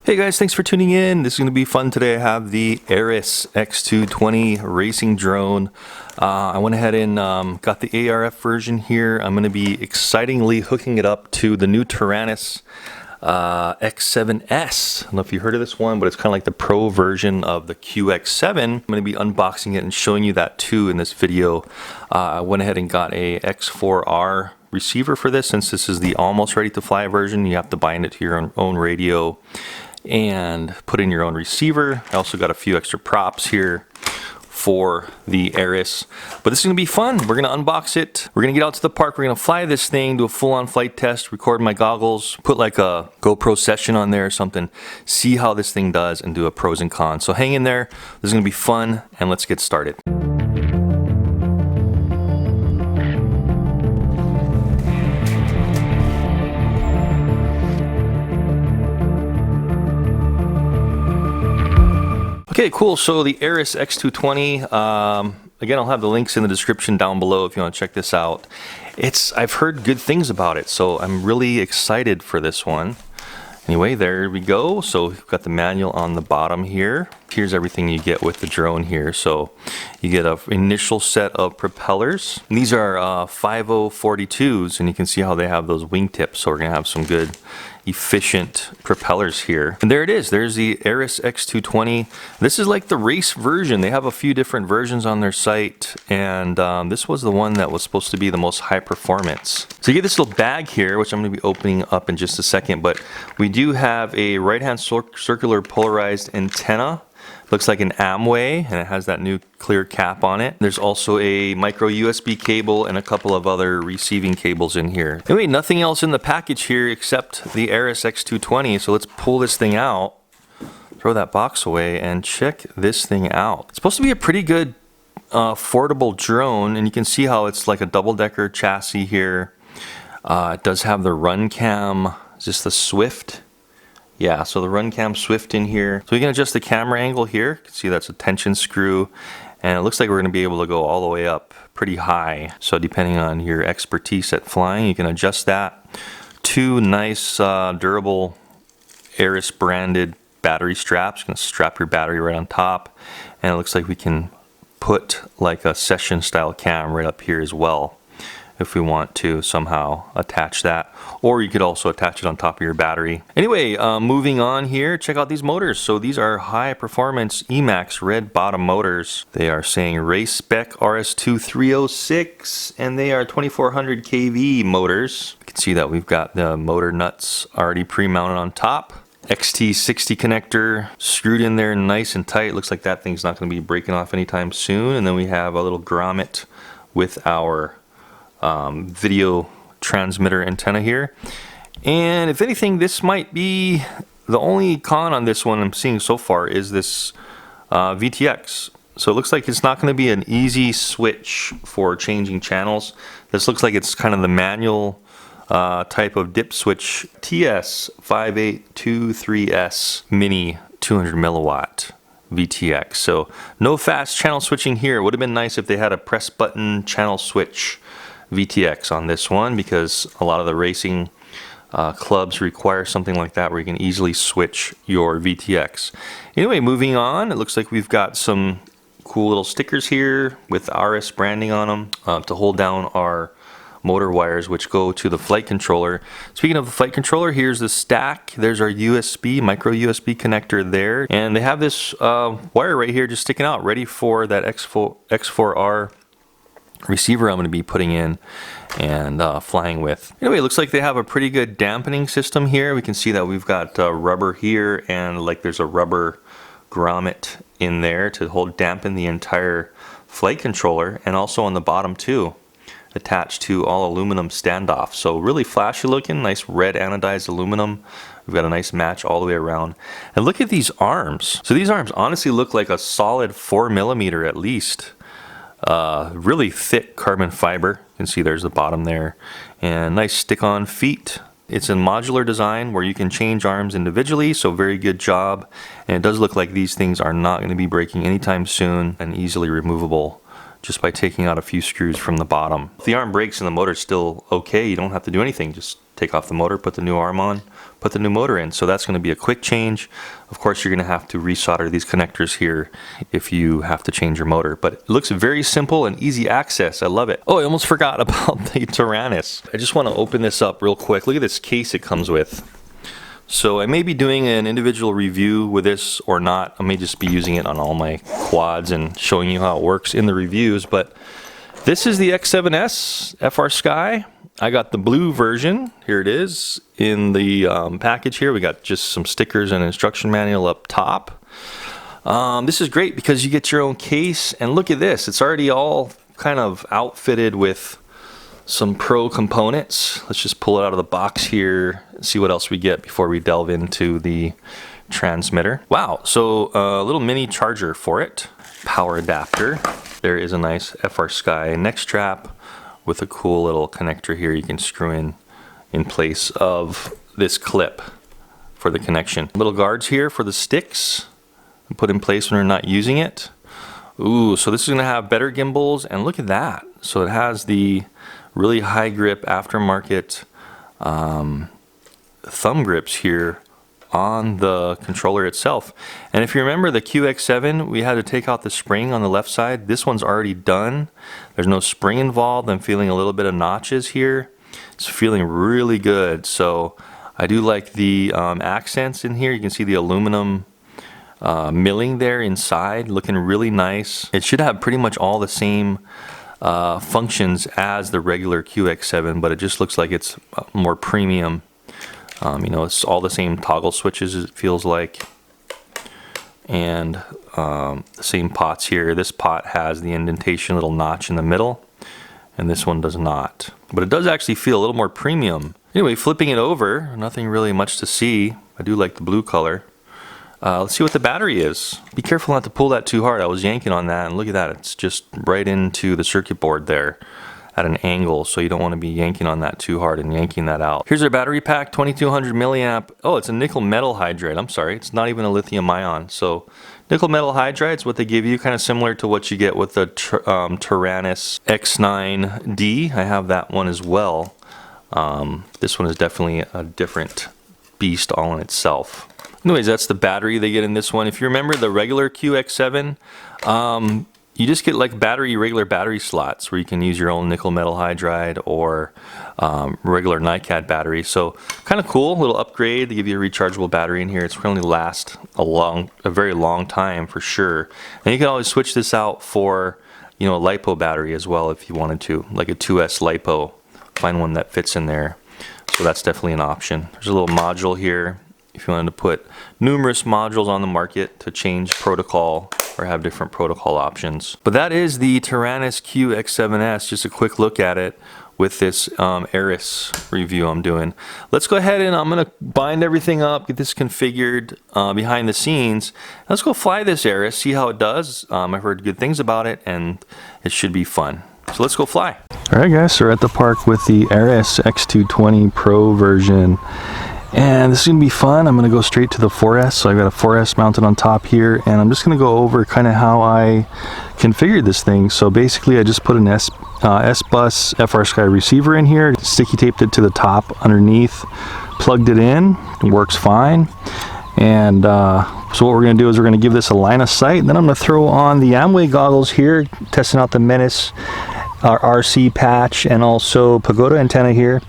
Hey guys, thanks for tuning in. This is going to be fun today. I have the Arris X220 racing drone. I went ahead and got the ARF version here. I'm going to be excitingly hooking it up to the new Taranis X7S. I don't know if you heard of this one, but it's kind of like the pro version of the QX7. I'm going to be unboxing it and showing you that too in this video. I went ahead and got a X4R receiver for this. Since this is the almost ready to fly version, you have to bind it to your own radio and put in your own receiver. I also got a few extra props here for the Arris, but this is gonna be fun. We're gonna unbox it. We're gonna get out to the park. We're gonna fly this thing, do a full-on flight test, record my goggles, put like a GoPro session on there or something, see how this thing does, and do a pros and cons. So hang in there. This is gonna be fun, and let's get started. Okay, cool. So the Arris X220, again, I'll have the links in the description down below if you want to check this out. I've heard good things about it, so I'm really excited for this one. Anyway, there we go. So we've got the manual on the bottom here. Here's everything you get with the drone here. So you get an initial set of propellers. And these are 5042s, and you can see how they have those wingtips. So we're gonna have some good efficient propellers here. And there it is. There's the Arris X220. This is like the race version. They have a few different versions on their site, and this was the one that was supposed to be the most high performance. So you get this little bag here, which I'm going to be opening up in just a second, but we do have a right-hand circular polarized antenna. Looks like an Amway, and it has that new clear cap on it. There's also a micro USB cable and a couple of other receiving cables in here. Anyway, nothing else in the package here except the Arris X220. So let's pull this thing out, throw that box away, and check this thing out. It's supposed to be a pretty good affordable drone, and you can see how it's like a double-decker chassis here. It does have the run cam. Is this the Swift? Yeah, so the run cam Swift in here. So we can adjust the camera angle here. You can see that's a tension screw. And it looks like we're gonna be able to go all the way up pretty high. So depending on your expertise at flying, you can adjust that. Two nice durable Arris branded battery straps. You're gonna strap your battery right on top. And it looks like we can put like a session style cam right up here as well, if we want to somehow attach that, or you could also attach it on top of your battery. Anyway, moving on here, check out these motors. So these are high performance Emax red bottom motors. They are saying race spec RS2306, and they are 2400 kV motors. You can see that we've got the motor nuts already pre-mounted on top. XT60 connector screwed in there nice and tight. Looks like that thing's not gonna be breaking off anytime soon. And then we have a little grommet with our video transmitter antenna here. And if anything, this might be the only con on this one I'm seeing so far is this VTX. So it looks like it's not going to be an easy switch for changing channels. This looks like it's kind of the manual type of dip switch. TS5823S mini 200 milliwatt VTX. So no fast channel switching here. It would have been nice if they had a press button channel switch VTX on this one, because a lot of the racing clubs require something like that where you can easily switch your VTX. Anyway, moving on, it looks like we've got some cool little stickers here with Arris branding on them to hold down our motor wires, which go to the flight controller. Speaking of the flight controller, here's the stack. There's our USB, micro USB connector there, and they have this wire right here just sticking out, ready for that X4R receiver I'm going to be putting in and flying with. Anyway, it looks like they have a pretty good dampening system here. We can see that we've got rubber here, and like there's a rubber grommet in there to dampen the entire flight controller, and also on the bottom too, attached to all aluminum standoff. So really flashy looking, nice red anodized aluminum. We've got a nice match all the way around. And look at these arms. So these arms honestly look like a solid 4mm at least. Really thick carbon fiber. You can see there's the bottom there, and nice stick-on feet. It's a modular design where you can change arms individually, so very good job. And it does look like these things are not going to be breaking anytime soon, and easily removable just by taking out a few screws from the bottom. If the arm breaks and the motor's still okay, you don't have to do anything. Just take off the motor, put the new arm on, put the new motor in. So that's going to be a quick change. Of course, you're going to have to resolder these connectors here if you have to change your motor. But it looks very simple and easy access. I love it. Oh, I almost forgot about the Taranis. I just want to open this up real quick. Look at this case it comes with. So I may be doing an individual review with this or not. I may just be using it on all my quads and showing you how it works in the reviews. But this is the X7S FR Sky. I got the blue version. Here it is in the package here. We got just some stickers and instruction manual up top. This is great because you get your own case. And look at this. It's already all kind of outfitted with some pro components. Let's just pull it out of the box here and see what else we get before we delve into the transmitter. Wow, so a little mini charger for it. Power adapter. There is a nice FR Sky neck strap with a cool little connector here you can screw in place of this clip for the connection. Little guards here for the sticks and put in place when you're not using it. Ooh, so this is gonna have better gimbals, and look at that. So it has the really high grip aftermarket thumb grips here on the controller itself. And if you remember the QX7, we had to take out the spring on the left side. This one's already done. There's no spring involved. I'm feeling a little bit of notches here. It's feeling really good. So I do like the accents in here. You can see the aluminum milling there inside, looking really nice. It should have pretty much all the same functions as the regular QX7, but it just looks like it's more premium. You know, it's all the same toggle switches, it feels like, and the same pots here. This pot has the indentation little notch in the middle, and this one does not, but it does actually feel a little more premium. Anyway, flipping it over, nothing really much to see. I do like the blue color. Let's see what the battery is. Be careful not to pull that too hard. I was yanking on that, and look at that. It's just right into the circuit board there at an angle, so you don't want to be yanking on that too hard and yanking that out. Here's our battery pack, 2200 milliamp. Oh, it's a nickel metal hydride. I'm sorry, it's not even a lithium ion. So nickel metal hydride is what they give you, kind of similar to what you get with the Taranis X9D. I have that one as well. This one is definitely a different beast all in itself. Anyways, that's the battery they get in this one. If you remember the regular QX7, you just get like regular battery slots where you can use your own nickel metal hydride or regular NiCad battery. So kind of cool, little upgrade. They give you a rechargeable battery in here. It's going to last a very long time for sure. And you can always switch this out for, you know, a LiPo battery as well if you wanted to, like a 2S LiPo. Find one that fits in there. So that's definitely an option. There's a little module here if you wanted to put numerous modules on the market to change protocol or have different protocol options. But that is the Taranis QX7S, just a quick look at it with this Arris review I'm doing. Let's go ahead and I'm gonna bind everything up, get this configured behind the scenes. Let's go fly this Arris, see how it does. I've heard good things about it and it should be fun. So let's go fly. All right guys, so we're at the park with the Arris X220 Pro version. And this is going to be fun. I'm going to go straight to the 4S. So I've got a 4S mounted on top here, and I'm just going to go over kind of how I configured this thing. So basically I just put an S-Bus FR Sky receiver in here, sticky taped it to the top underneath, plugged it in, it works fine. And so what we're going to do is we're going to give this a line of sight, and then I'm going to throw on the Amway goggles here, testing out the Menace RC patch and also Pagoda antenna here.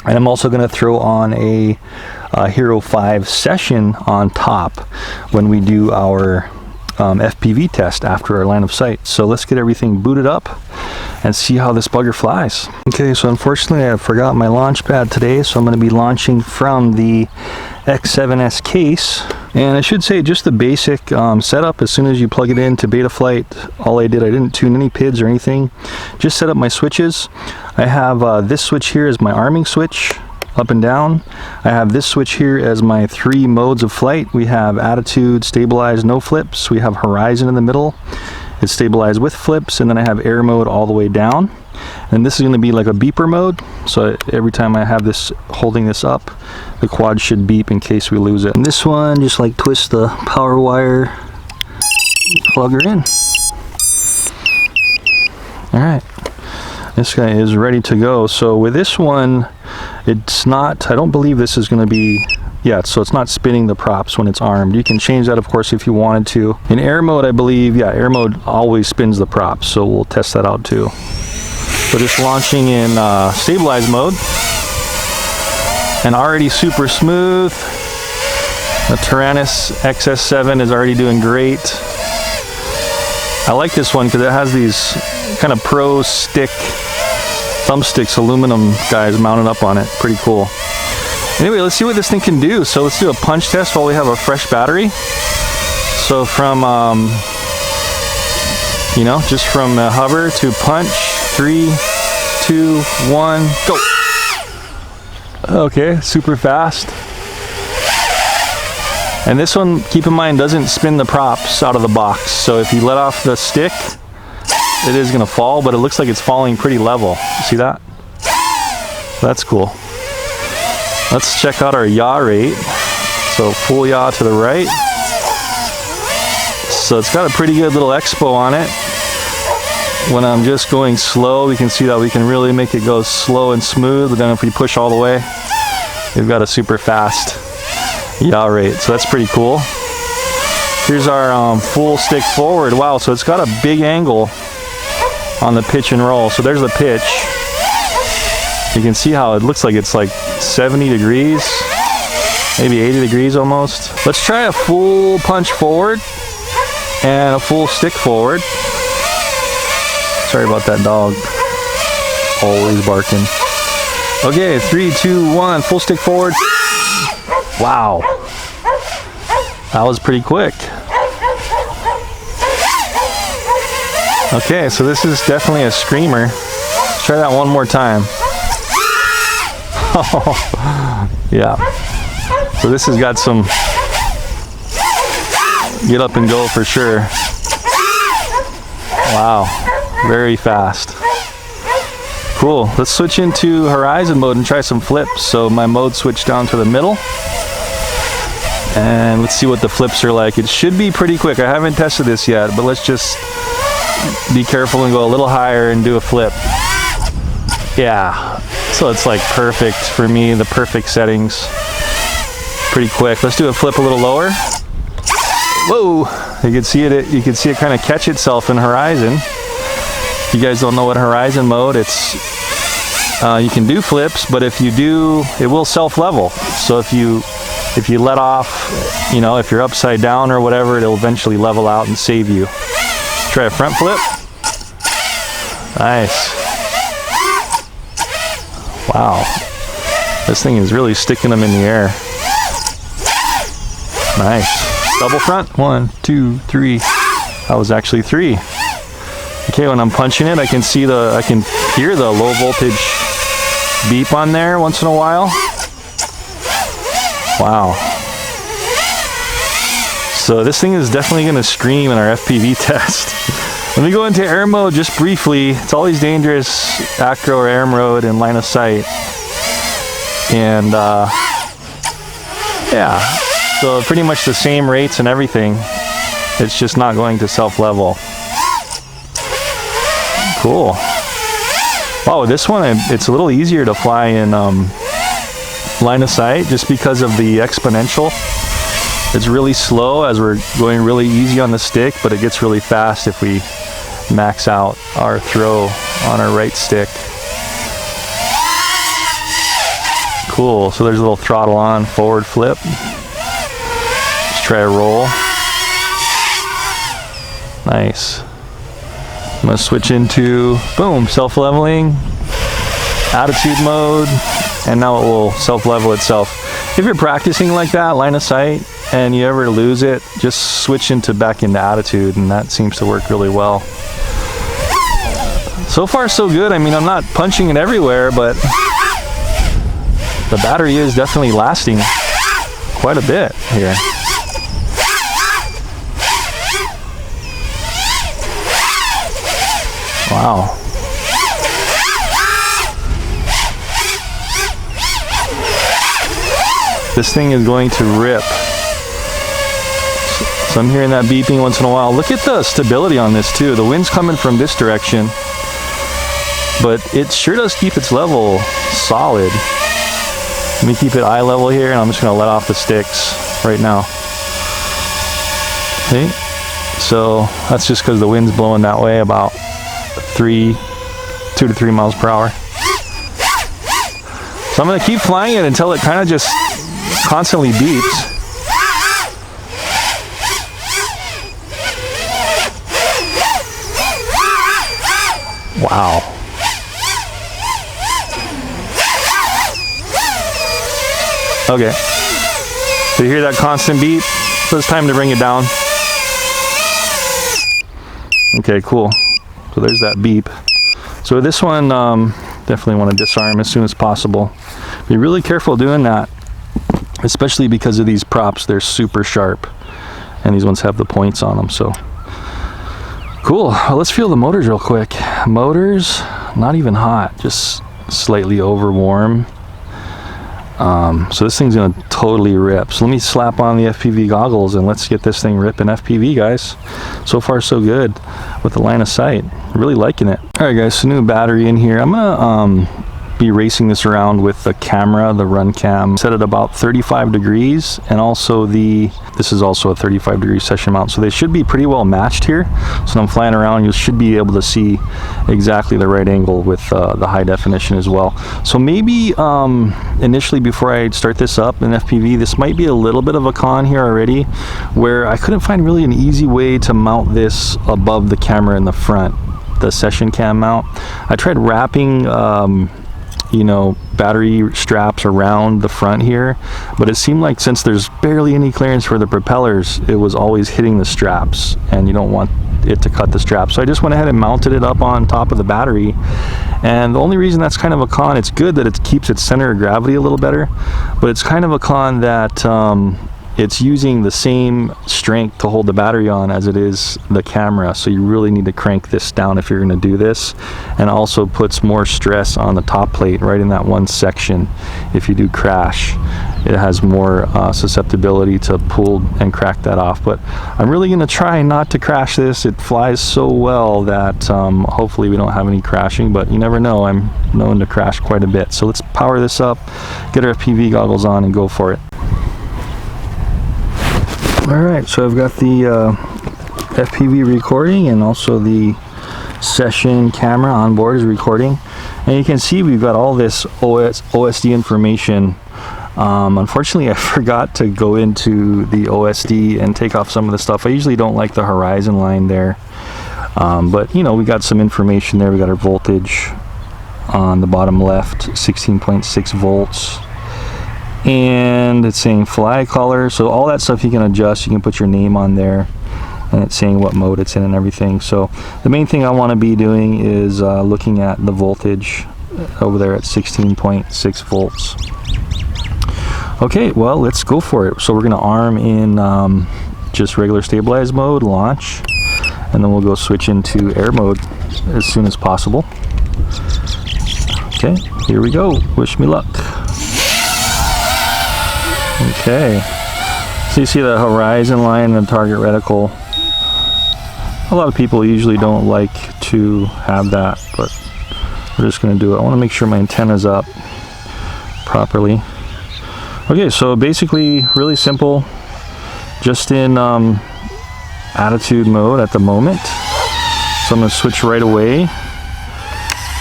And I'm also going to throw on a Hero 5 session on top when we do our FPV test after our line of sight. So let's get everything booted up and see how this bugger flies. Okay, so unfortunately I forgot my launch pad today, so I'm going to be launching from the X7S case. And I should say just the basic setup. As soon as you plug it into Betaflight, all I didn't tune any PIDs or anything, just set up my switches. I have this switch here as my arming switch, up and down. I have this switch here as my 3 modes of flight. We have attitude, stabilize, no flips. We have horizon in the middle. It's stabilized with flips, and then I have air mode all the way down. And this is going to be like a beeper mode, so every time I have this holding this up, the quad should beep in case we lose it. And this one, just like twist the power wire, plug her in. All right, this guy is ready to go. So with this one, it's not, I don't believe this is going to be, yeah, so it's not spinning the props when it's armed. You can change that, of course, if you wanted to. In air mode, I believe, yeah, air mode always spins the props, so we'll test that out too. So just launching in stabilize mode, and already super smooth. The Taranis XS7 is already doing great. I like this one because it has these kind of pro stick, thumbsticks, aluminum guys mounted up on it. Pretty cool. Anyway, let's see what this thing can do. So let's do a punch test while we have a fresh battery. So from, you know, just from hover to punch. 3, 2, 1, go. Okay, super fast. And this one, keep in mind, doesn't spin the props out of the box. So if you let off the stick, it is gonna fall, but it looks like it's falling pretty level. See that? That's cool. Let's check out our yaw rate. So full yaw to the right. So it's got a pretty good little expo on it. When I'm just going slow, we can see that we can really make it go slow and smooth, but then if we push all the way, we've got a super fast yaw rate. So that's pretty cool. Here's our full stick forward. Wow, so it's got a big angle on the pitch and roll. So there's the pitch. You can see how it looks like it's like 70 degrees, maybe 80 degrees almost. Let's try a full punch forward and a full stick forward. Sorry about that dog. Always barking. Okay, 3, 2, 1, full stick forward. Wow. That was pretty quick. Okay, so this is definitely a screamer. Let's try that one more time. Yeah. So this has got some get up and go for sure. Wow. Very fast. Cool. Let's switch into horizon mode and try some flips. So my mode switched down to the middle. And let's see what the flips are like. It should be pretty quick. I haven't tested this yet, but let's just be careful and go a little higher and do a flip. Yeah. So it's like perfect for me, the perfect settings. Pretty quick. Let's do a flip a little lower. Whoa. You can see it kind of catch itself in horizon. If you guys don't know what horizon mode, it's you can do flips, but if you do, it will self-level. So if you let off, you know, if you're upside down or whatever, it'll eventually level out and save you. Try a front flip. Nice. Wow. This thing is really sticking them in the air. Nice. Double front. 1, 2, 3. That was actually 3. Okay, when I'm punching it, I can hear the low voltage beep on there once in a while. Wow. So this thing is definitely going to scream in our FPV test. Let me go into air mode just briefly. It's always dangerous, acro or air mode in line of sight. And yeah, so pretty much the same rates and everything. It's just not going to self-level. Cool. Wow, this one, it's a little easier to fly in line of sight just because of the exponential. It's really slow as we're going really easy on the stick, but it gets really fast if we max out our throw on our right stick. Cool, so there's a little throttle on, forward flip. Let's try a roll. Nice. I'm going to switch into, boom, self-leveling, attitude mode, and now it will self-level itself. If you're practicing like that, line of sight, and you ever lose it, just switch back into attitude, and that seems to work really well. So far, so good. I mean, I'm not punching it everywhere, but the battery is definitely lasting quite a bit here. Wow. This thing is going to rip. So I'm hearing that beeping once in a while. Look at the stability on this too. The wind's coming from this direction. but it sure does keep its level solid. Let me keep it eye level here, and I'm just gonna let off the sticks right now. Okay, so that's just because the wind's blowing that way, about 2 to 3 miles per hour. So I'm gonna keep flying it until it kind of just constantly beeps. Wow. Okay. So you hear that constant beep? So it's time to bring it down. Okay, cool. So there's that beep. So this one, definitely want to disarm as soon as possible. Be really careful doing that, especially because of these props. They're super sharp, and these ones have the points on them. So cool. Well, let's feel the motors real quick. Motors, not even hot, just slightly over warm. So this thing's gonna totally rip. So let me slap on the FPV goggles and let's get this thing ripping FPV, guys. So far so good with the line of sight. Really liking it. All right, guys, so new battery in here. I'm gonna be racing this around with the camera, the run cam, set at about 35 degrees, and also this is also a 35-degree session mount, so they should be pretty well matched here. So when I'm flying around, you should be able to see exactly the right angle with the high definition as well. So maybe initially, before I start this up in FPV, this might be a little bit of a con here already, where I couldn't find really an easy way to mount this above the camera in the front, the session cam mount. I tried wrapping you know, battery straps around the front here, but it seemed like since there's barely any clearance for the propellers, it was always hitting the straps, and you don't want it to cut the straps. So I just went ahead and mounted it up on top of the battery, and the only reason that's kind of a con, it's good that it keeps its center of gravity a little better, but it's kind of a con that it's using the same strength to hold the battery on as it is the camera, so you really need to crank this down if you're going to do this, and also puts more stress on the top plate right in that one section. If you do crash, it has more susceptibility to pull and crack that off. But I'm really going to try not to crash this. It flies so well that hopefully we don't have any crashing, but you never know. I'm known to crash quite a bit. So let's power this up, get our FPV goggles on, and go for it. Alright, so I've got the FPV recording, and also the session camera on board is recording, and you can see we've got all this OSD information. Unfortunately, I forgot to go into the OSD and take off some of the stuff. I usually don't like the horizon line there, but you know, we got some information there. We got our voltage on the bottom left, 16.6 volts. And it's saying fly color, so all that stuff you can adjust. You can put your name on there, and it's saying what mode it's in and everything. So the main thing I want to be doing is looking at the voltage over there at 16.6 volts. Okay, well, let's go for it. So we're going to arm in just regular stabilized mode, launch, and then we'll go switch into air mode as soon as possible. Okay, here we go. Wish me luck. Okay, so you see the horizon line and the target reticle. A lot of people usually don't like to have that, but we're just going to do it. I want to make sure my antenna's up properly. Okay, so basically really simple, just in attitude mode at the moment. So I'm going to switch right away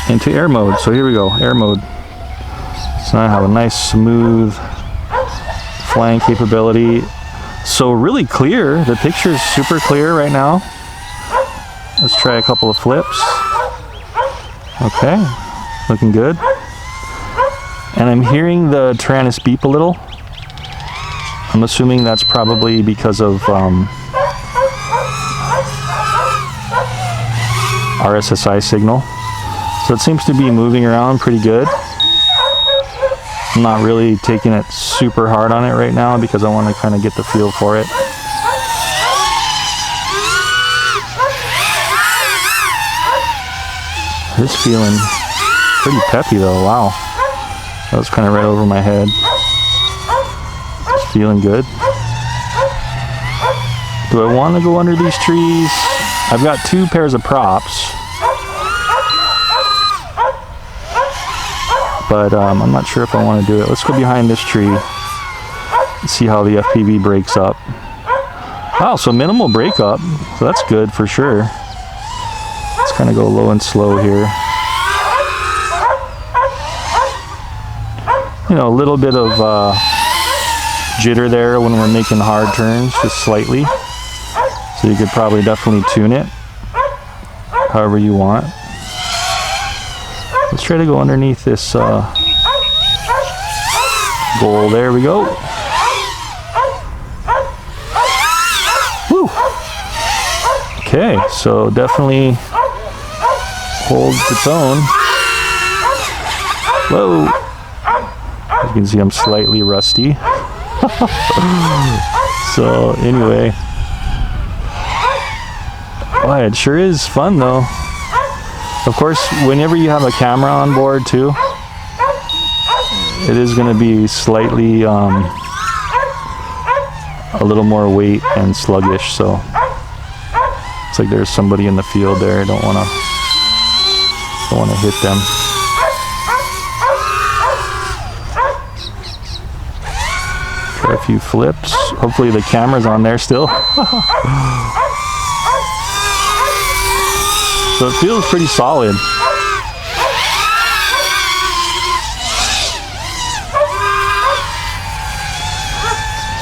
into air mode. So here we go, air mode. So now I have a nice smooth flying capability. So really clear, the picture is super clear right now. Let's try a couple of flips. Okay, looking good. And I'm hearing the Taranis beep a little. I'm assuming that's probably because of RSSI signal. So it seems to be moving around pretty good. I'm not really taking it super hard on it right now because I want to kind of get the feel for it. It's feeling pretty peppy though, wow. That was kind of right over my head. It's feeling good. Do I want to go under these trees? I've got 2 pairs of props. but I'm not sure if I want to do it. Let's go behind this tree and see how the FPV breaks up. Wow, so minimal breakup, so that's good for sure. Let's kind of go low and slow here. You know, a little bit of jitter there when we're making hard turns, just slightly. So you could probably definitely tune it however you want. Let's try to go underneath this goal. There we go. Woo! Okay, so definitely holds its own. Whoa! As you can see, I'm slightly rusty. So anyway, boy, it sure is fun though. Of course, whenever you have a camera on board too, it is going to be slightly a little more weight and sluggish. So it's like there's somebody in the field there. I don't want to hit them. Try a few flips. Hopefully the camera's on there still. So it feels pretty solid.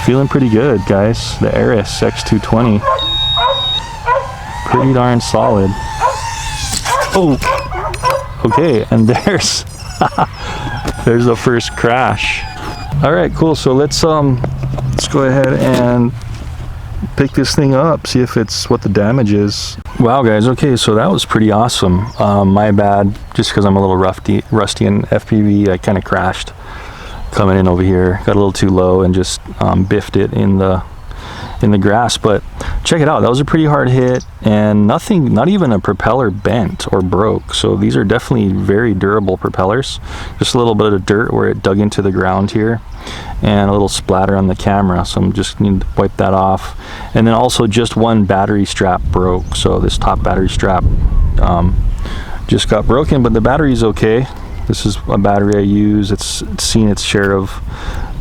Feeling pretty good, guys. The Arris X220. Pretty darn solid. Oh! Okay, and there's the first crash. Alright, cool. So let's go ahead and pick this thing up, see if it's what the damage is. Wow, guys. Okay, so that was pretty awesome. My bad, just because I'm a little rusty in FPV. I kind of crashed coming in over here, got a little too low and just biffed it in the grass. But check it out, that was a pretty hard hit, and nothing, not even a propeller bent or broke. So these are definitely very durable propellers. Just a little bit of dirt where it dug into the ground here, and a little splatter on the camera, so I'm just need to wipe that off. And then also just one battery strap broke, so this top battery strap just got broken, but the battery's okay. This is a battery I use. It's seen its share of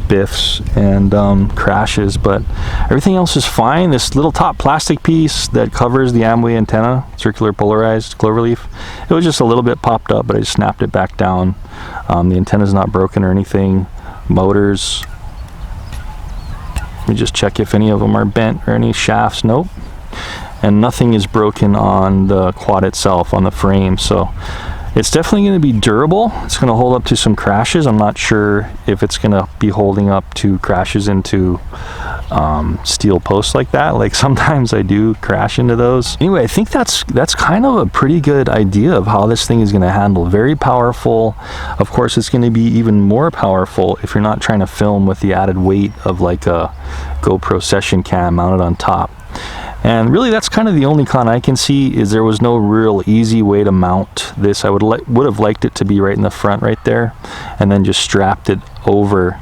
biffs and crashes, but everything else is fine. This little top plastic piece that covers the Amway antenna, circular polarized cloverleaf, it was just a little bit popped up, but I just snapped it back down. The antenna's not broken or anything. Motors, let me just check if any of them are bent or any shafts. Nope. And nothing is broken on the quad itself, on the frame. So it's definitely going to be durable. It's going to hold up to some crashes. I'm not sure if it's going to be holding up to crashes into steel posts like that. Like sometimes I do crash into those. Anyway, I think that's kind of a pretty good idea of how this thing is going to handle. Very powerful. Of course, it's going to be even more powerful if you're not trying to film with the added weight of like a GoPro session cam mounted on top. And really, that's kind of the only con I can see, is there was no real easy way to mount this. I would have liked it to be right in the front right there, and then just strapped it over.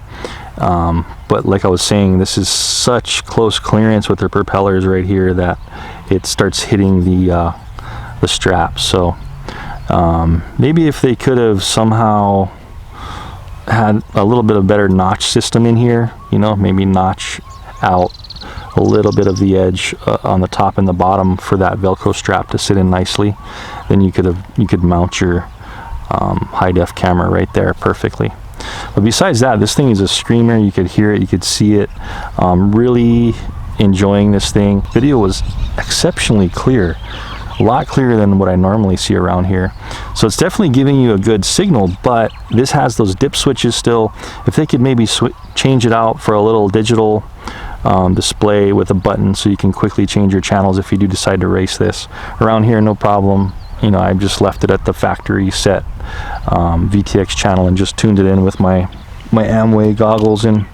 But like I was saying, this is such close clearance with the propellers right here that it starts hitting the strap. So maybe if they could have somehow had a little bit of better notch system in here, you know, maybe notch out a little bit of the edge on the top and the bottom for that Velcro strap to sit in nicely, then you could mount your high def camera right there perfectly. But besides that, this thing is a screamer. You could hear it, you could see it. Really enjoying this thing. Video was exceptionally clear, a lot clearer than what I normally see around here. So it's definitely giving you a good signal, but this has those dip switches still. If they could maybe change it out for a little digital display with a button, so you can quickly change your channels if you do decide to race this. Around here, no problem. You know, I've just left it at the factory set VTX channel and just tuned it in with my Amway goggles. And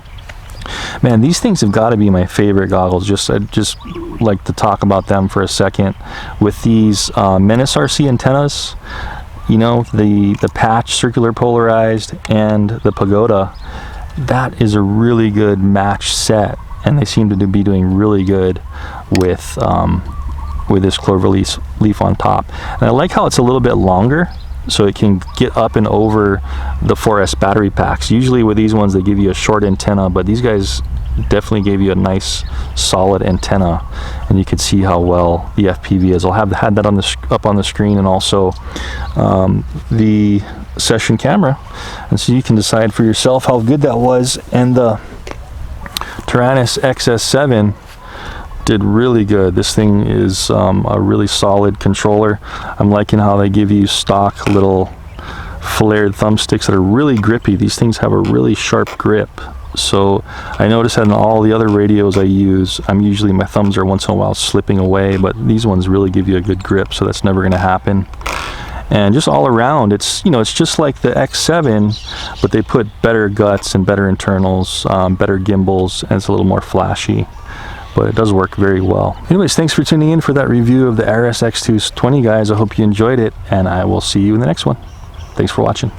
man, these things have got to be my favorite goggles. I'd just like to talk about them for a second. With these Menace RC antennas, you know, the patch circular polarized and the Pagoda, that is a really good match set, and they seem to be doing really good with this clover leaf on top. And I like how it's a little bit longer so it can get up and over the 4S battery packs. Usually with these ones they give you a short antenna, but these guys definitely gave you a nice solid antenna, and you can see how well the FPV is. I'll have had that on the up on the screen, and also the session camera, and so you can decide for yourself how good that was. And the Taranis XS7 did really good. This thing is a really solid controller. I'm liking how they give you stock little flared thumbsticks that are really grippy. These things have a really sharp grip. So I notice that in all the other radios I use, my thumbs are once in a while slipping away, but these ones really give you a good grip, so that's never going to happen. And just all around, it's it's just like the X7, but they put better guts and better internals, better gimbals, and it's a little more flashy, but it does work very well. Anyways, thanks for tuning in for that review of the Arris X220, guys. I hope you enjoyed it, and I will see you in the next one. Thanks for watching.